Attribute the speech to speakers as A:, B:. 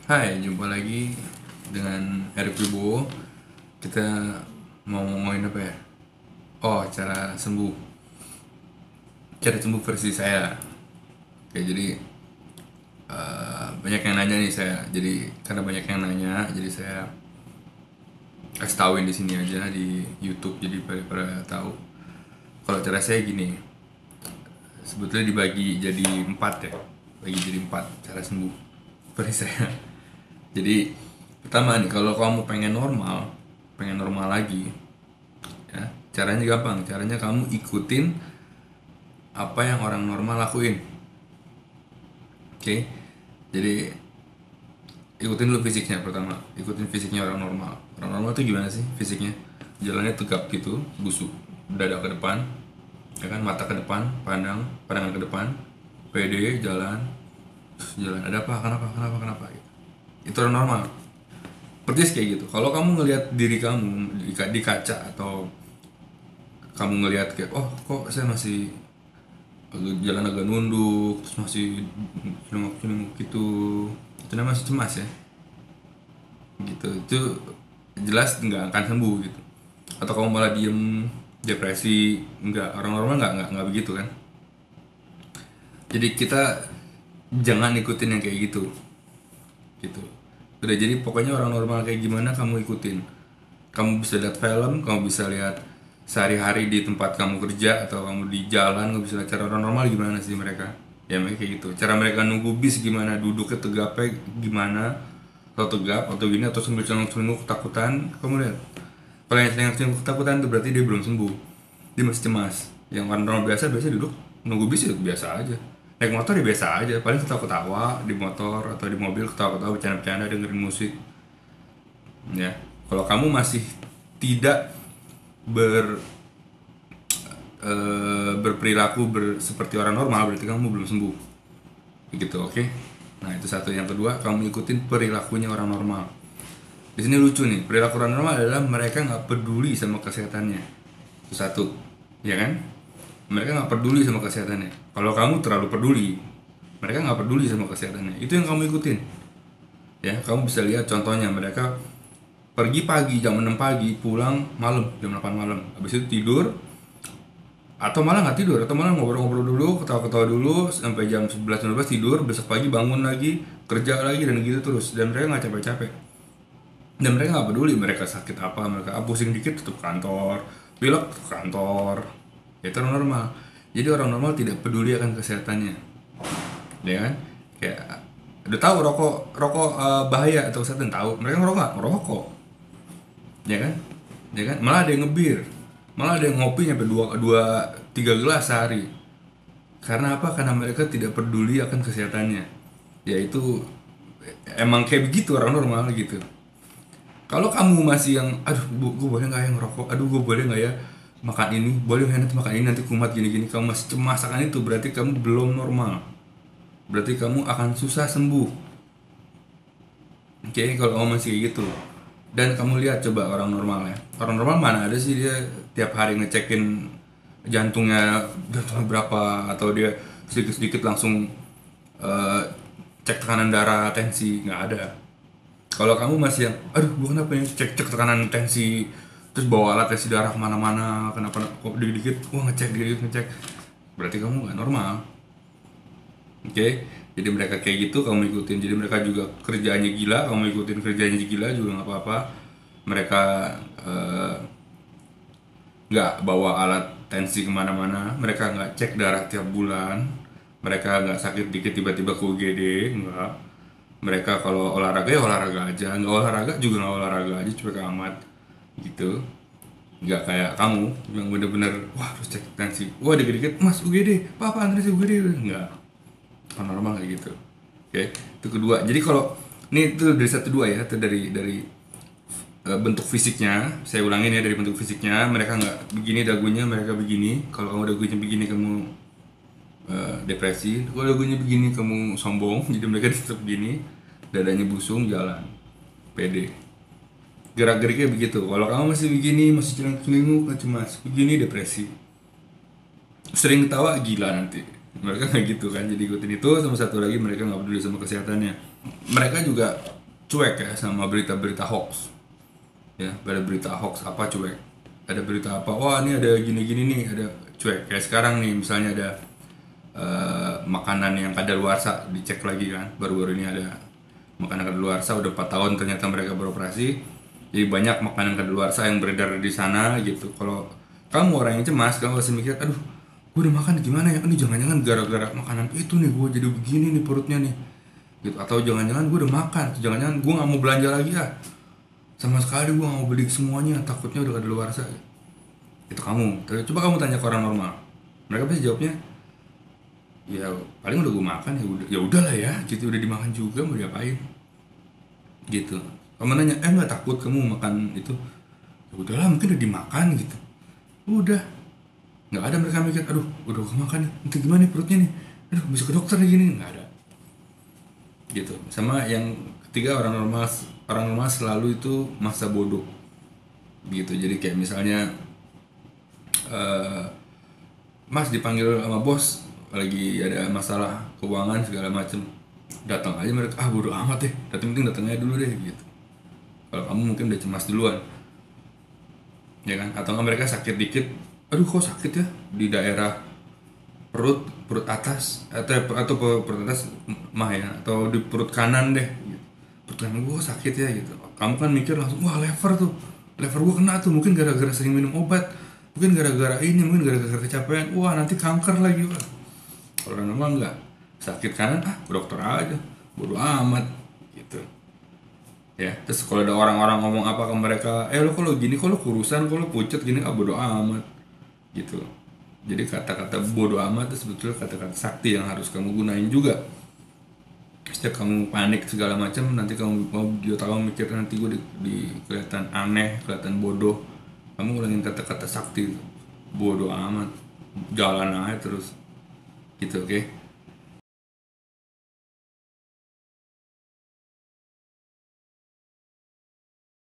A: Hai, jumpa lagi dengan Erik Wibowo. Kita mau ngomongin apa ya? Oh, cara sembuh. Cara sembuh versi saya. Oke, jadi banyak yang nanya nih saya. Jadi karena banyak yang nanya, jadi saya kasih tauin di sini aja di YouTube jadi pada tahu. Kalau cara saya gini, sebetulnya dibagi jadi 4 ya. Bagi jadi 4 cara sembuh versi saya. Jadi pertama nih, kalau kamu pengen normal lagi, ya caranya gampang. Caranya kamu ikutin apa yang orang normal lakuin. Oke, jadi ikutin dulu fisiknya. Pertama ikutin fisiknya orang normal. Orang normal tuh gimana sih fisiknya? Jalannya tegap gitu, busuk, dada ke depan, ya kan, mata ke depan, pandangan ke depan, pede jalan, jalan. Ada apa, kenapa gitu. Itu orang normal, persis kayak gitu. Kalau kamu ngelihat diri kamu di kaca, atau kamu ngelihat kayak, oh kok saya masih jalan agak nunduk, terus masih celunguk-celunguk gitu, itu namanya masih cemas ya, gitu. Itu jelas nggak akan sembuh gitu. Atau kamu malah diem, depresi. Nggak, orang normal nggak begitu kan. Jadi kita jangan ikutin yang kayak gitu, gitu. Udah, jadi pokoknya orang normal kayak gimana kamu ikutin. Kamu bisa lihat film, kamu bisa lihat sehari-hari di tempat kamu kerja, atau kamu di jalan, kamu bisa lihat cara orang normal gimana sih mereka. Ya mereka kayak gitu. Cara mereka nunggu bis gimana, duduknya tegapnya gimana, atau tegap atau gini, atau sambil celenguk-celenguk ketakutan. Kamu lihat. Kalau yang celenguk-celenguk ketakutan itu berarti dia belum sembuh. Dia masih cemas. Yang orang normal biasa duduk nunggu bis ya biasa aja. Naik motor ya biasa aja, paling ketawa-ketawa di motor atau di mobil, ketawa-ketawa bercanda-bercanda dengerin musik. Ya, kalau kamu masih tidak ber berperilaku seperti orang normal, berarti kamu belum sembuh, gitu. Oke, nah itu satu. Yang kedua, kamu ikutin perilakunya orang normal. Di sini lucu nih, perilaku orang normal adalah mereka nggak peduli sama kesehatannya. Itu satu, ya kan? Mereka nggak peduli sama kesehatannya. Kalau kamu terlalu peduli, mereka nggak peduli sama kesehatannya. Itu yang kamu ikutin. Ya, kamu bisa lihat contohnya, mereka pergi pagi jam 6 pagi, pulang malam jam 8 malam. Habis itu tidur, atau malah nggak tidur, atau malah ngobrol-ngobrol dulu, ketawa-ketawa dulu sampai jam 11 tidur, besok pagi bangun lagi, kerja lagi, dan gitu terus. Dan mereka nggak capek-capek. Dan mereka nggak peduli mereka sakit apa, mereka pusing dikit tetap kantor, pilek tetap kantor. Ya, itu orang normal. Jadi orang normal tidak peduli akan kesehatannya, ya kan? Kayak udah tahu rokok rokok bahaya atau kesehatan, tahu, mereka ngerokok, ya kan, ya kan. Malah ada yang ngebir, malah ada yang ngopi sampai dua tiga gelas sehari. Karena apa? Karena mereka tidak peduli akan kesehatannya. Yaitu emang kayak begitu orang normal gitu. Kalau kamu masih yang, aduh gue boleh nggak ya ngerokok, aduh gue boleh nggak ya makan ini, boleh nggak nanti makan ini, nanti kumat gini-gini, kamu masih cemas akan itu, berarti kamu belum normal. Berarti kamu akan susah sembuh. Oke, kalau kamu masih kayak gitu. Dan kamu lihat coba orang normal ya. Orang normal mana ada sih dia tiap hari ngecekin jantungnya berapa, atau dia sedikit-sedikit langsung eh, cek tekanan darah, tensi, nggak ada. Kalau kamu masih yang, aduh gue kenapa ya, cek tekanan tensi, terus bawa alat tensi darah kemana-mana, kenapa kok dikit-dikit, wah ngecek, berarti kamu nggak normal. Oke, jadi mereka kayak gitu kamu ikutin. Jadi mereka juga kerjaannya gila, kamu ikutin kerjaannya gila juga nggak apa-apa. Mereka eh, nggak bawa alat tensi kemana-mana, mereka nggak cek darah tiap bulan, mereka nggak sakit dikit tiba-tiba ke UGD, nggak. Mereka kalau olahraga ya olahraga aja, nggak olahraga juga nggak olahraga aja, cuek amat gitu. Nggak kayak kamu yang bener-bener, wah harus cek tensi, wah dikit-dikit mas UGD, papa Andres UGD, nggak. Kan normal kayak gitu. Oke, itu kedua. Jadi kalau ini itu dari satu dua ya, itu dari bentuk fisiknya. Saya ulangin ya, dari bentuk fisiknya mereka nggak begini dagunya, mereka begini. Kalau kamu dagunya begini, kamu depresi. Kalau dagunya begini, kamu sombong. Jadi mereka tetap begini, dadanya busung, jalan pede, gerak-geriknya begitu. Kalau kamu masih begini, masih celinguk, cemas begini, depresi, sering ketawa, gila nanti. Mereka nggak gitu kan. Jadi ikutin itu. Sama satu lagi, mereka nggak peduli sama kesehatannya. Mereka juga cuek ya sama berita-berita hoax. Ya, ada berita hoax apa cuek. Ada berita apa, wah ini ada gini-gini nih, ada cuek. Kayak sekarang nih misalnya ada makanan yang kadaluarsa, dicek lagi kan. Baru-baru ini ada makanan kadaluarsa udah 4 tahun ternyata mereka beroperasi. Jadi banyak makanan kadaluarsa yang beredar di sana gitu. Kalau kamu orang yang cemas, kamu pasti mikir, aduh, gue udah makan gimana ya? Ini jangan-jangan gara-gara makanan itu nih gue jadi begini nih perutnya nih. Gitu. Atau jangan-jangan gue udah makan, atau jangan-jangan gue nggak mau belanja lagi ya. Sama sekali gue nggak mau beli semuanya, takutnya udah kadaluarsa. Itu kamu. Tapi coba kamu tanya ke orang normal, mereka pasti jawabnya, ya paling udah gue makan ya udahlah ya, gitu udah dimakan juga mau diapain, gitu. Kamu nanya, nggak takut kamu makan itu? Ya udahlah mungkin udah dimakan gitu. Udah, nggak ada mereka mikir, aduh udah gue makan nih, nanti gimana nih perutnya nih, aduh bisa ke dokter nih gini, nggak ada. Gitu. Sama yang ketiga, orang normal selalu itu masa bodoh. Gitu. Jadi kayak misalnya Mas dipanggil sama bos lagi ada masalah keuangan segala macem, datang aja mereka, bodo amat deh, penting datangnya dulu deh gitu. Kalau kamu mungkin udah cemas duluan, ya kan? Atau nggak mereka sakit dikit, aduh kok sakit ya di daerah perut perut atas atau perut atas mah ya, atau di perut kanan deh gitu. Perut kanan gue sakit ya gitu. Kamu kan mikir langsung, wah lever gue kena tuh, mungkin gara-gara sering minum obat, mungkin gara-gara ini, mungkin gara-gara kecapean, wah nanti kanker lagi. Wah, kalau orang normal enggak, sakit kanan ke dokter aja, bodo amat gitu ya. Terus kalau ada orang-orang ngomong apa ke mereka, lo kalau gini, kalau kurusan, kalau pucet gini, bodo amat gitu. Jadi kata-kata bodo amat itu sebetulnya kata-kata sakti yang harus kamu gunain juga. Setiap kamu panik segala macam, nanti kamu mau di otak kamu mikir, nanti gue di kelihatan aneh, kelihatan bodoh, kamu ulangin kata-kata sakti itu, bodo amat, jalan aja terus gitu, oke?